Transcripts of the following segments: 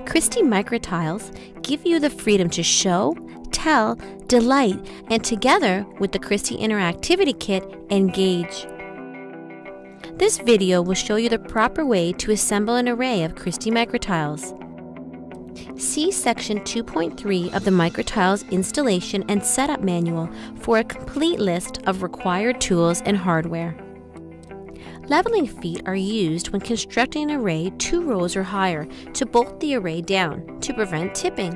CHRISTIE microtiles give you the freedom to show, tell, delight, and together with the CHRISTIE Interactivity Kit, engage. This video will show you the proper way to assemble an array of CHRISTIE microtiles. See Section 2.3 of the Microtiles Installation and Setup Manual for a complete list of required tools and hardware. Leveling feet are used when constructing an array 2 rows or higher to bolt the array down to prevent tipping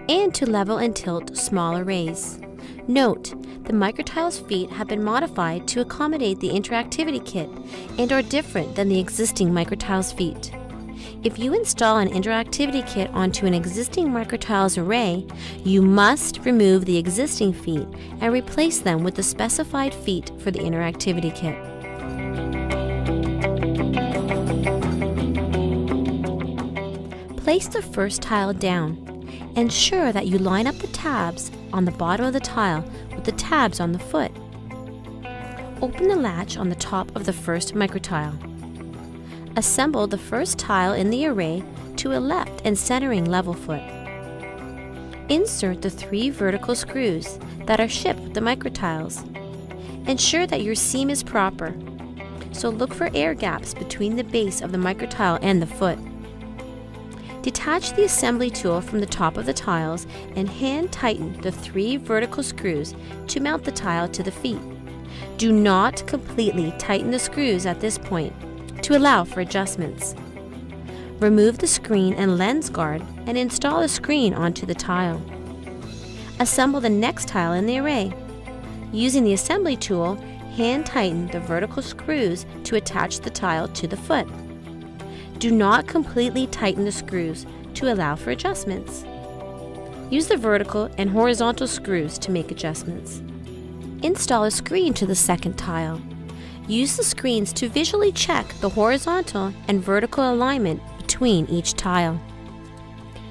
and to level and tilt small arrays. Note, the Microtiles feet have been modified to accommodate the Interactivity Kit and are different than the existing Microtiles feet. If you install an Interactivity Kit onto an existing Microtiles array, you must remove the existing feet and replace them with the specified feet for the Interactivity Kit. Place the first tile down. Ensure that you line up the tabs on the bottom of the tile with the tabs on the foot. Open the latch on the top of the first microtile. Assemble the first tile in the array to a left and centering level foot. Insert the 3 vertical screws that are shipped with the microtiles. Ensure that your seam is proper, so look for air gaps between the base of the microtile and the foot. Detach the assembly tool from the top of the tiles and hand tighten the 3 vertical screws to mount the tile to the feet. Do not completely tighten the screws at this point to allow for adjustments. Remove the screen and lens guard and install the screen onto the tile. Assemble the next tile in the array. Using the assembly tool, hand tighten the vertical screws to attach the tile to the foot. Do not completely tighten the screws to allow for adjustments. Use the vertical and horizontal screws to make adjustments. Install a screen to the second tile. Use the screens to visually check the horizontal and vertical alignment between each tile.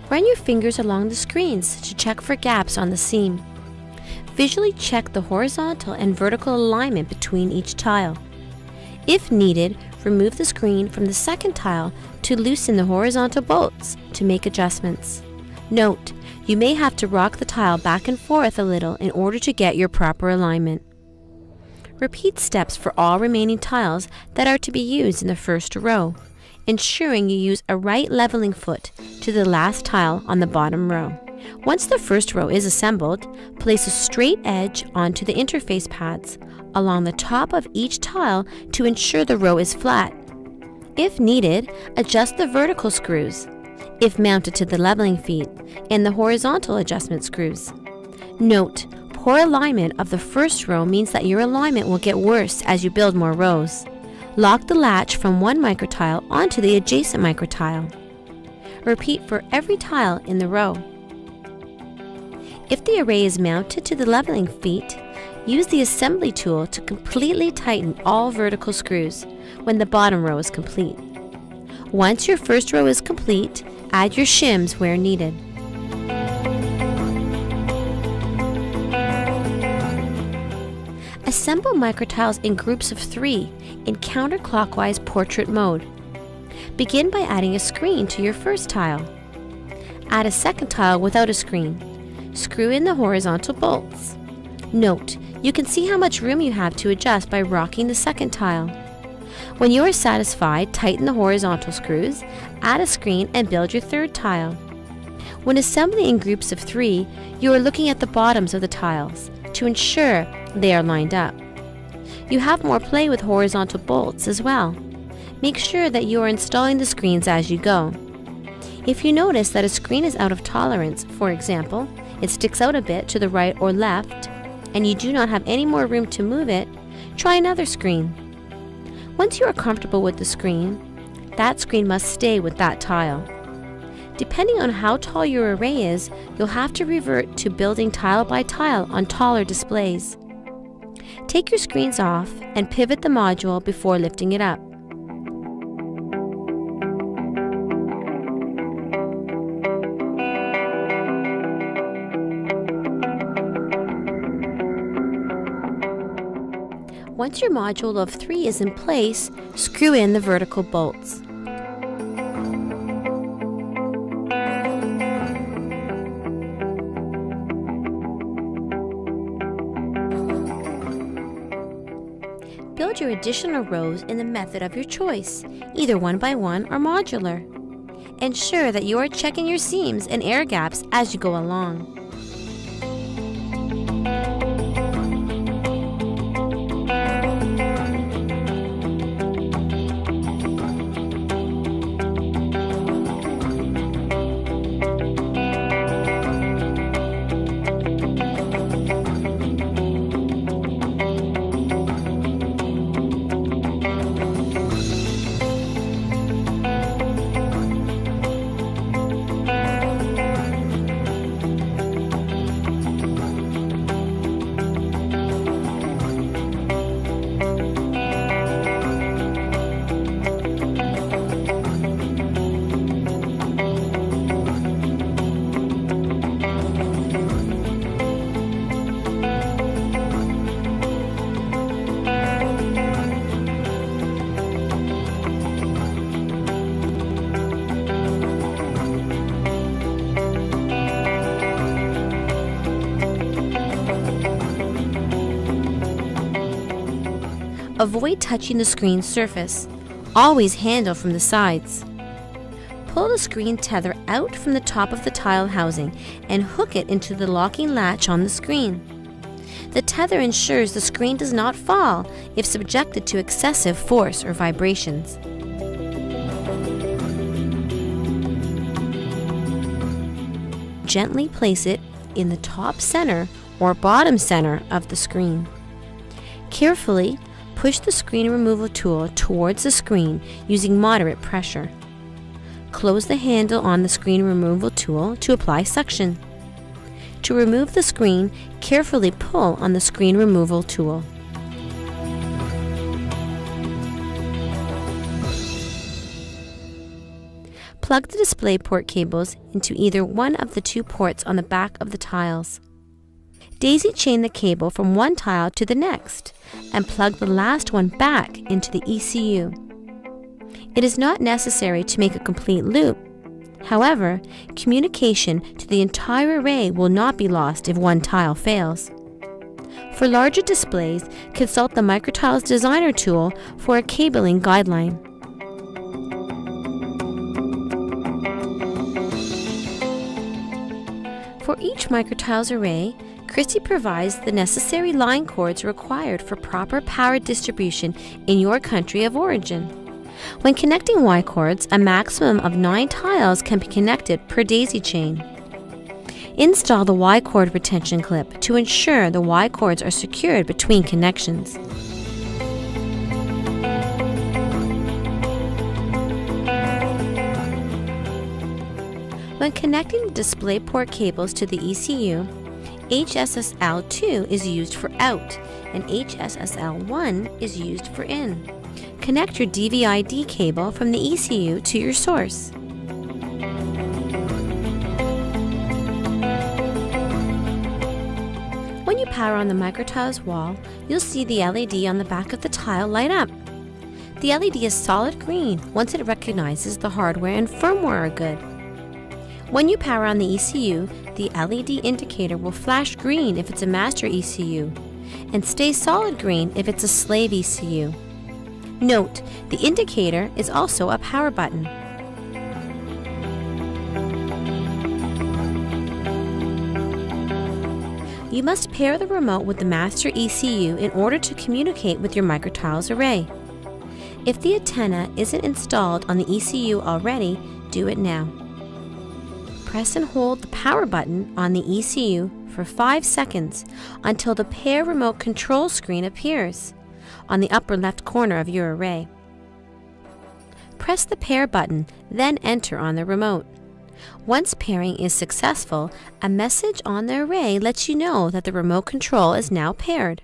Run your fingers along the screens to check for gaps on the seam. Visually check the horizontal and vertical alignment between each tile. If needed, remove the screen from the second tile to loosen the horizontal bolts to make adjustments. Note, you may have to rock the tile back and forth a little in order to get your proper alignment. Repeat steps for all remaining tiles that are to be used in the first row, ensuring you use a right leveling foot to the last tile on the bottom row. Once the first row is assembled, place a straight edge onto the interface pads along the top of each tile to ensure the row is flat. If needed, adjust the vertical screws, if mounted to the leveling feet, and the horizontal adjustment screws. Note, poor alignment of the first row means that your alignment will get worse as you build more rows. Lock the latch from one microtile onto the adjacent microtile. Repeat for every tile in the row. If the array is mounted to the leveling feet, use the assembly tool to completely tighten all vertical screws when the bottom row is complete. Once your first row is complete, add your shims where needed. Assemble microtiles in groups of 3 in counterclockwise portrait mode. Begin by adding a screen to your first tile. Add a second tile without a screen. Screw in the horizontal bolts. Note, you can see how much room you have to adjust by rocking the second tile. When you are satisfied, tighten the horizontal screws, add a screen, and build your third tile. When assembling in groups of 3, you are looking at the bottoms of the tiles to ensure they are lined up. You have more play with horizontal bolts as well. Make sure that you are installing the screens as you go. If you notice that a screen is out of tolerance, for example, it sticks out a bit to the right or left, and you do not have any more room to move it, try another screen. Once you are comfortable with the screen, that screen must stay with that tile. Depending on how tall your array is, you'll have to revert to building tile by tile on taller displays. Take your screens off and pivot the module before lifting it up. Once your module of 3 is in place, screw in the vertical bolts. additional rows in the method of your choice, either 1 by 1 or modular. Ensure that you are checking your seams and air gaps as you go along. Avoid touching the screen surface. Always handle from the sides. Pull the screen tether out from the top of the tile housing and hook it into the locking latch on the screen. The tether ensures the screen does not fall if subjected to excessive force or vibrations. Gently place it in the top center or bottom center of the screen. Carefully push the screen removal tool towards the screen using moderate pressure. Close the handle on the screen removal tool to apply suction. To remove the screen, carefully pull on the screen removal tool. Plug the DisplayPort cables into either one of the 2 ports on the back of the tiles. Daisy chain the cable from one tile to the next and plug the last one back into the ECU. It is not necessary to make a complete loop. However, communication to the entire array will not be lost if one tile fails. For larger displays, consult the Microtiles Designer tool for a cabling guideline. For each Microtiles array, CHRISTIE provides the necessary line cords required for proper power distribution in your country of origin. When connecting Y cords, a maximum of 9 tiles can be connected per daisy chain. Install the Y cord retention clip to ensure the Y cords are secured between connections. When connecting the DisplayPort cables to the ECU, HSSL2 is used for out and HSSL1 is used for in. Connect your DVI-D cable from the ECU to your source. When you power on the Microtiles wall, you'll see the LED on the back of the tile light up. The LED is solid green once it recognizes the hardware and firmware are good. When you power on the ECU, the LED indicator will flash green if it's a master ECU and stay solid green if it's a slave ECU. Note, the indicator is also a power button. You must pair the remote with the master ECU in order to communicate with your Microtiles array. If the antenna isn't installed on the ECU already, do it now. Press and hold the power button on the ECU for 5 seconds until the pair remote control screen appears on the upper left corner of your array. Press the pair button, then enter on the remote. Once pairing is successful, a message on the array lets you know that the remote control is now paired.